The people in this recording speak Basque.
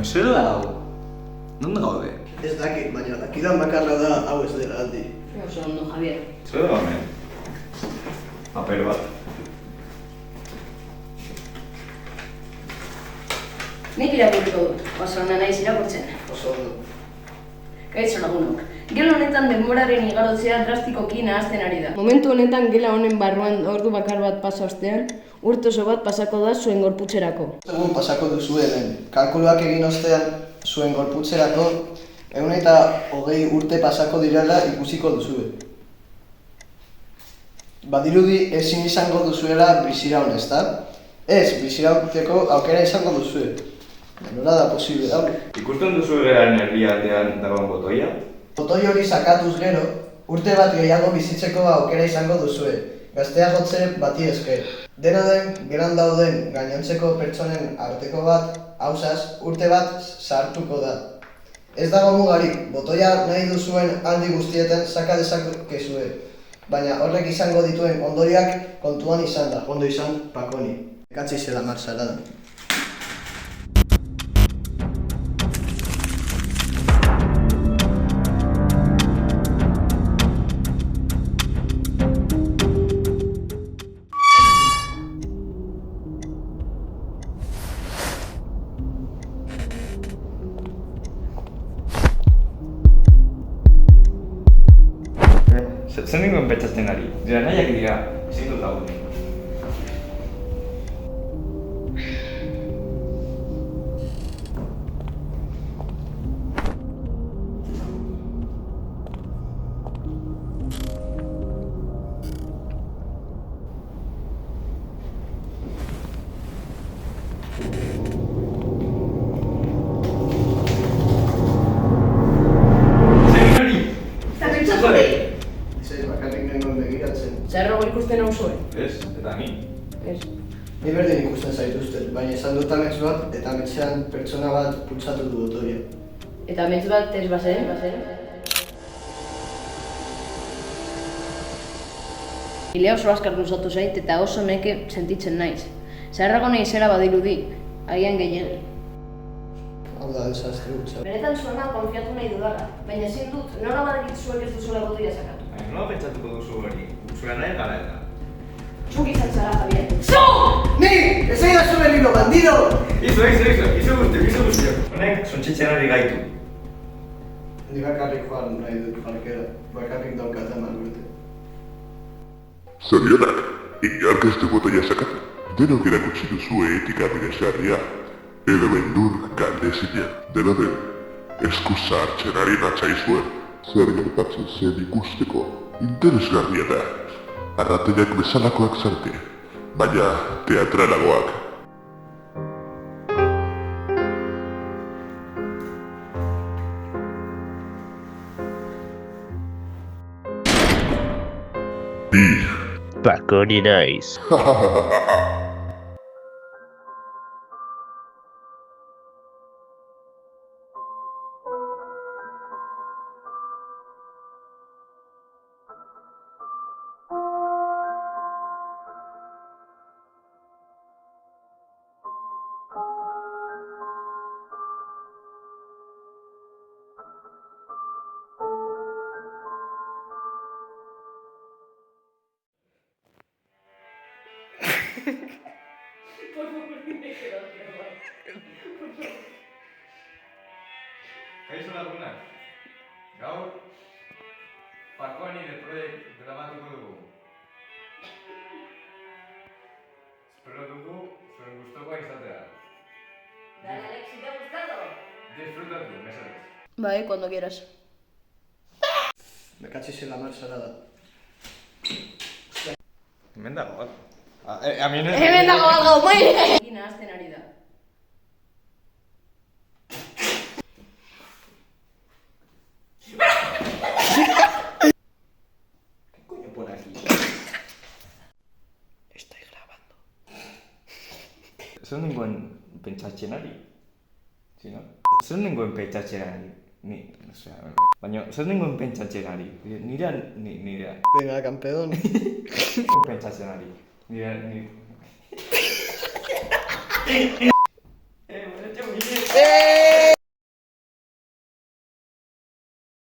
Baina zer da hau? Non gaude? Ez dakit, baina dakidan bakarra da hau ez dela aldi. Oso ondo, Javier. Zer da honen? Paper bat. Nik irakurriko dut, oso ona naiz irakurtzen. Oso ondo. Kaixo lagunok. Gela honetan denboraren igarotzea drastikoki nahazten ari da. Momentu honetan gela honen barruan ordu bakar bat pasa ostean, urte oso bat pasako da zuen gorputzerako. Egun pasako duzu hemen. Kalkuluak egin ostean zuen gorputzerako 120 urte pasako direla ikusiko duzue. Badirudi ezin izango duzuela biziraun, ezta? Ez, bizirauteko aukera izango duzue. Nola da posible hau? Ikusten duzu egeran herrialdean dagoen botoia? Botoi hori sakatuz gero, urte bat gehiago bizitzeko aukera izango duzue. Gazteagotze bati esker. Dena den, geran dauden gainontzeko pertsonen arteko bat, hausaz, urte bat sartuko da. Ez dago mugarik, botoia nahi duzuen aldi guztietan saka dezakezue. Baina horrek izango dituen ondoriak kontuan izan da. Ondo izan, Pakoni. Ekatzi zela marsara da. Zer nengoen pentsatzen ari? Dira nahiak dira, ezin dut lagunik. Zerrago ikusten hau zuen? Ez, eta ni. Ez. Ni berdin ikusten zaituzten, baina izan dut amets bat eta ametsean pertsona bat pultsatu du botoia. Eta amets bat ez bazen? Ilea oso askar luzatu zait eta oso neke sentitzen naiz. Zerrago naizela badirudi, agian gehiagi. Hau da, desastre gutxa. Benetan zuena konfiatu nahi dudala, baina ezin dut, nola badakit zuek ez duzuela botoia sakatu. Nola pentsatuko duzu hori? Zure nahi gara eta. Zuk izan zara, Javier. Zu! Ni! Ez da zure libro, bandido! Izo guztiak. Honek sontxitzen ari gaitu. Ni bakarrik joan nahi dut parkera, bakarrik daukat 10 urte. Zorionak, inork ez du botoia sakatu. Denok erakutsi duzue etika bidezgarria. Edo beldur galdezina. Dena den, esku zahartzen ari natzaizuen. Zer gertatzen zen ikusteko interesgarria da. Arratenak bezalakoak zarte, baina teatralagoak. Bi. Pakoni naiz. Por favor, dime que no quiero más. Por favor. Kaixo lagunak. Gaur, Pakoni de proiekt dramatuko dugu. Espero dugu zuen gustokoa izatea. Dale, Alex, si te ha gustado. Disfrutatu, mesedez. Vale, cuando quieras. Me cachis en la marsara da. Hemen dago bat. Hemen dago algo, muy bien! Egin nahazten ari da. ¿Qué coño pone aquí? Estoy grabando. Zer nengoen pentsatzen ari? Si, no? Zer nengoen pentsatzen ari? Baina, zer nengoen pentsatzen ari? Nire... Venga, campeón. Pentsatzen ari? Nire...